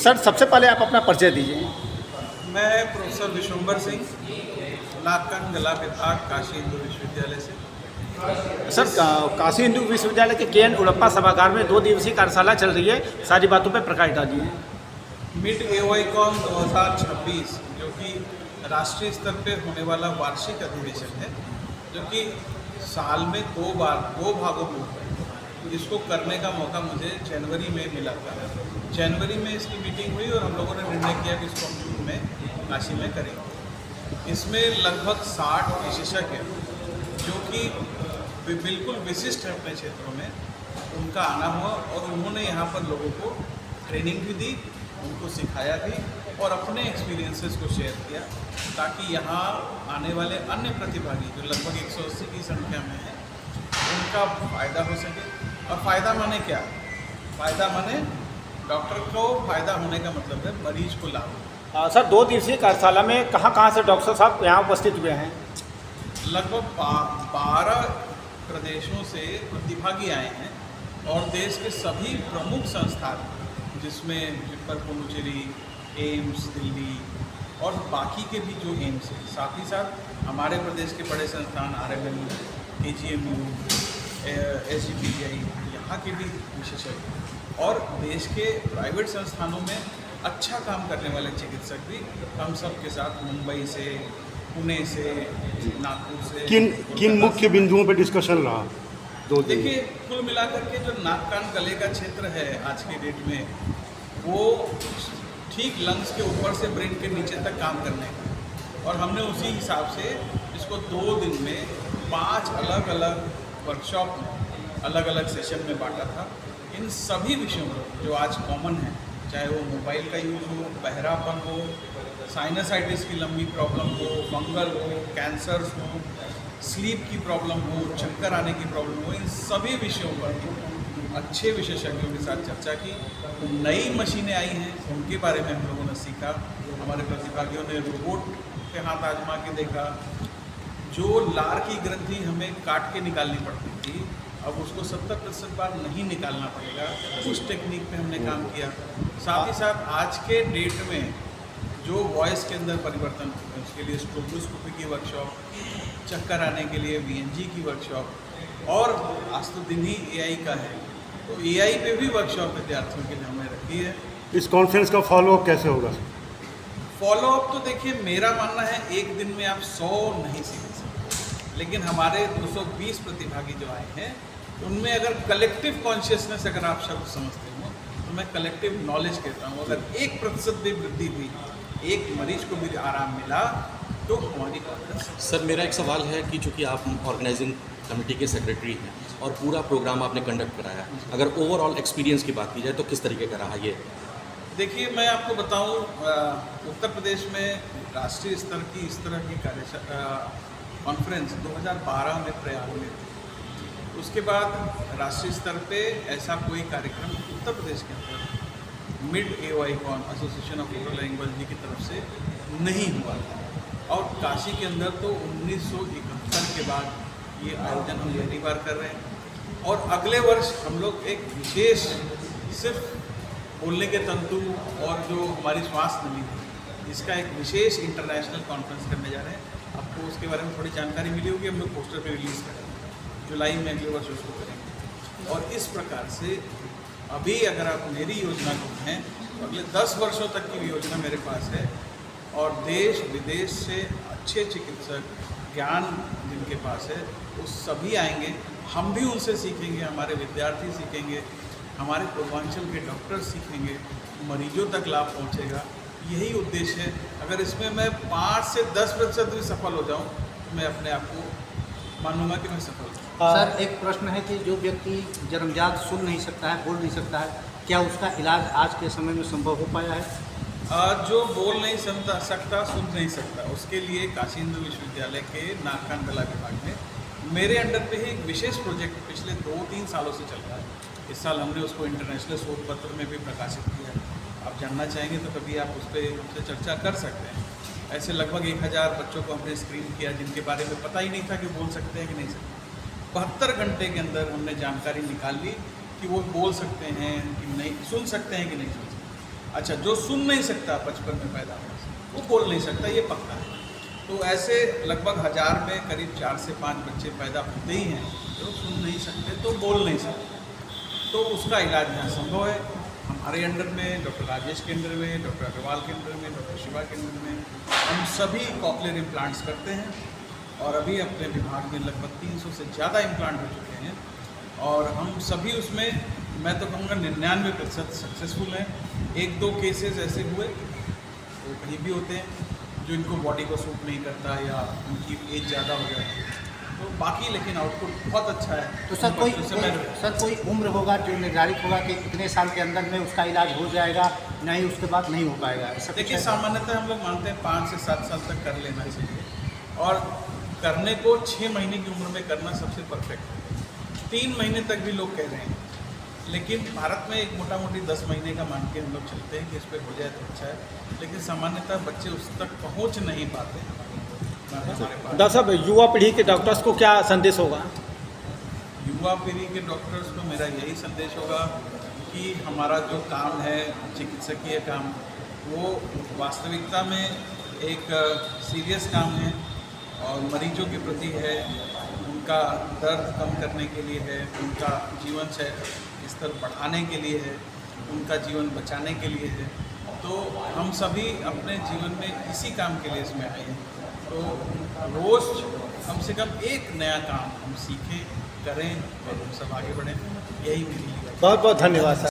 Sir सबसे पहले आप अपना परिचय दीजिए। मैं प्रोफेसर विश्वंभर सिंह, नाक कान गला विभाग, काशी हिंदू विश्वविद्यालय से। सर काशी हिंदू विश्वविद्यालय के KN उड़प्पा सभागार में 2 दिवसीय कार्यशाला चल रही है, सारी बातों पर प्रकाश डालिए। मिड AOICON 2026 जो कि राष्ट्रीय स्तर पर होने वाला वार्षिक अधिवेशन है, जो कि साल में 2 भागों में होता है, जिसको करने का मौका मुझे जनवरी में मिला था। जनवरी में इसकी मीटिंग हुई और हम लोगों ने निर्णय किया कि इसको हम जून में काशी में करेंगे। इसमें लगभग 60 विशेषज्ञ जो कि बिल्कुल विशिष्ट है अपने क्षेत्रों में, उनका आना हुआ और उन्होंने यहाँ पर लोगों को ट्रेनिंग भी दी, उनको सिखाया भी और अपने एक्सपीरियंसेस को शेयर किया, ताकि यहाँ आने वाले अन्य प्रतिभागी जो लगभग 180 की संख्या में हैं, उनका फ़ायदा हो सके। और फ़ायदा माने क्या? फ़ायदा माने डॉक्टर को फ़ायदा होने का मतलब है मरीज को लाभ। सर 2 दिवसीय कार्यशाला में कहाँ से डॉक्टर साहब यहाँ उपस्थित हुए हैं? लगभग 12 प्रदेशों से प्रतिभागी आए हैं और देश के सभी प्रमुख संस्थान, जिसमें पुडुचेरी, एम्स दिल्ली और बाकी के भी जो एम्स हैं, साथ ही साथ हमारे प्रदेश के बड़े संस्थान RML, AGMU, SGPGI, यहाँ के भी विशेषज्ञ और देश के प्राइवेट संस्थानों में अच्छा काम करने वाले चिकित्सक भी हम सब के साथ मुंबई से, पुणे से, नागपुर से। किन मुख्य बिंदुओं पर डिस्कशन रहा? देखिए, कुल मिलाकर के जो नाक कान गले का क्षेत्र है आज की डेट में, वो ठीक लंग्स के ऊपर से ब्रेन के नीचे तक काम करने का, और हमने उसी हिसाब से इसको 2 दिन में 5 अलग अलग वर्कशॉप में अलग अलग सेशन में बांटा था। इन सभी विषयों पर जो आज कॉमन है, चाहे वो मोबाइल का यूज़ हो, बहरापन हो, साइनसाइटिस की लंबी प्रॉब्लम हो, फंगल हो, कैंसर्स हो, स्लीप की प्रॉब्लम हो, चक्कर आने की प्रॉब्लम हो, इन सभी विषयों पर अच्छे विशेषज्ञों के साथ चर्चा की। नई मशीनें आई हैं, उनके बारे में हम लोगों ने सीखा। हमारे प्रतिभागियों ने रोबोट के हाथ आजमा के देखा। जो लार की ग्रंथि हमें काट के निकालनी पड़ती थी, अब उसको 70% बार नहीं निकालना पड़ेगा, उस टेक्निक पे हमने काम किया। साथ ही साथ आज के डेट में जो वॉइस के अंदर परिवर्तन होते हैं, उसके लिए स्ट्रोबोस्कोपी की वर्कशॉप, चक्कर आने के लिए VNG की वर्कशॉप, और आज तो दिन ही AI का है, तो AI पे भी वर्कशॉप विद्यार्थियों के लिए हमने रखी है। इस कॉन्फ्रेंस का फॉलोअप कैसे होगा? फॉलोअप तो देखिए, मेरा मानना है 1 दिन में आप 100 नहीं सीख सकते, लेकिन हमारे 220 प्रतिभागी जो आए हैं, उनमें अगर कलेक्टिव कॉन्शियसनेस अगर आप शब्द समझते हो, तो मैं कलेक्टिव नॉलेज कहता हूँ। अगर 1% भी वृद्धि हुई, एक मरीज को भी आराम मिला, तो हमारी कॉन्फिडेंस। सर मेरा एक सवाल है कि चूँकि आप ऑर्गेनाइजिंग कमेटी के सेक्रेटरी हैं और पूरा प्रोग्राम आपने कंडक्ट कराया, अगर ओवरऑल एक्सपीरियंस की बात की जाए तो किस तरीके का रहा ये? देखिए, मैं आपको बताऊं, उत्तर प्रदेश में राष्ट्रीय स्तर की इस तरह की कॉन्फ्रेंस 2012 में प्रयाग में थी। उसके बाद राष्ट्रीय स्तर पे ऐसा कोई कार्यक्रम उत्तर प्रदेश के अंदर मिड AOICON एसोसिएशन ऑफ ओटोलैरिंगोलॉजी की तरफ से नहीं हुआ था, और काशी के अंदर तो 1971 के बाद ये आयोजन हम पहली बार कर रहे हैं। और अगले वर्ष हम लोग एक विशेष, सिर्फ बोलने के तंतु और जो हमारी श्वास नली है, इसका एक विशेष इंटरनेशनल कॉन्फ्रेंस करने जा रहे हैं। आपको उसके बारे में थोड़ी जानकारी मिली होगी, हम लोग पोस्टर पे रिलीज़ करेंगे, जुलाई में अगले वर्ष उसको करेंगे। और इस प्रकार से अभी अगर आप मेरी योजना को हैं, तो अगले 10 वर्षों तक की योजना मेरे पास है, और देश विदेश से अच्छे चिकित्सक, ज्ञान जिनके पास है, वो सभी आएंगे। हम भी उनसे सीखेंगे, हमारे विद्यार्थी सीखेंगे, हमारे पूर्वांचल के डॉक्टर सीखेंगे, मरीजों तक लाभ पहुंचेगा। यही उद्देश्य है। अगर इसमें मैं 5 से 10% भी सफल हो जाऊं, तो मैं अपने आप को मानूंगा कि मैं सफल हूँ। सर, एक प्रश्न है कि जो व्यक्ति जन्मजात सुन नहीं सकता है, बोल नहीं सकता है, क्या उसका इलाज आज के समय में संभव हो पाया है? जो बोल नहीं सकता, सुन नहीं सकता, उसके लिए काशी हिंदू विश्वविद्यालय के नाक कान गला विभाग में मेरे अंडर पे ही एक विशेष प्रोजेक्ट पिछले 2-3 सालों से चल रहा है। इस साल हमने उसको इंटरनेशनल शोध पत्र में भी प्रकाशित किया है। आप जानना चाहेंगे तो कभी आप उस पर हमसे चर्चा कर सकते हैं। ऐसे लगभग 1000 बच्चों को हमने स्क्रीन किया, जिनके बारे में पता ही नहीं था कि बोल सकते हैं कि नहीं सकते। 72 घंटे के अंदर हमने जानकारी निकाल ली कि वो बोल सकते हैं कि नहीं, सुन सकते हैं कि नहीं सुन सकते। अच्छा, जो सुन नहीं सकता बचपन में पैदा होने से, वो बोल नहीं सकता, ये पक्का है। तो ऐसे लगभग 1000 में करीब 4 से 5 बच्चे पैदा होते ही हैं जो सुन नहीं सकते, तो बोल नहीं सकते। तो उसका इलाज यहाँ संभव है। हमारे अंडर में, डॉक्टर राजेश के अंडर में, डॉक्टर अग्रवाल के अंडर में, डॉक्टर शिवा के अंडर में हम सभी कॉक्लियर इम्प्लांट्स करते हैं और अभी अपने विभाग में लगभग 300 से ज़्यादा इम्प्लांट हो चुके हैं और हम सभी उसमें, मैं तो कहूँगा 99% सक्सेसफुल हैं। 1-2 केसेस ऐसे हुए, वो कहीं भी होते हैं, जो इनको बॉडी को सूट नहीं करता या उनकी एज ज़्यादा हो जाती है, तो बाकी लेकिन आउटपुट बहुत अच्छा है। तो सर कोई उम्र होगा जो निर्धारित होगा कि इतने साल के अंदर में उसका इलाज हो जाएगा, नहीं उसके बाद नहीं हो पाएगा? ऐसा देखिए, सामान्यतः हम लोग मानते हैं 5 से 7 साल तक कर लेना चाहिए और करने को 6 महीने की उम्र में करना सबसे परफेक्ट है। 3 महीने तक भी लोग कह रहे हैं, लेकिन भारत में एक मोटा मोटी 10 महीने का मान के हम लोग चलते हैं कि इस पर हो जाए तो अच्छा है, लेकिन सामान्यतः बच्चे उस तक पहुंच नहीं पाते। डॉक्टर साहब, युवा पीढ़ी के डॉक्टर्स को क्या संदेश होगा? युवा पीढ़ी के डॉक्टर्स को मेरा यही संदेश होगा कि हमारा जो काम है चिकित्सकीय काम, वो वास्तविकता में एक सीरियस काम है और मरीजों के प्रति है, उनका दर्द कम करने के लिए है, उनका जीवन स्तर बढ़ाने के लिए है, उनका जीवन बचाने के लिए है। तो हम सभी अपने जीवन में इसी काम के लिए इसमें आए हैं। तो रोज़ कम से कम एक नया काम हम सीखें, करें और हम सब आगे बढ़ें, यही मेरी बहुत बहुत धन्यवाद सर।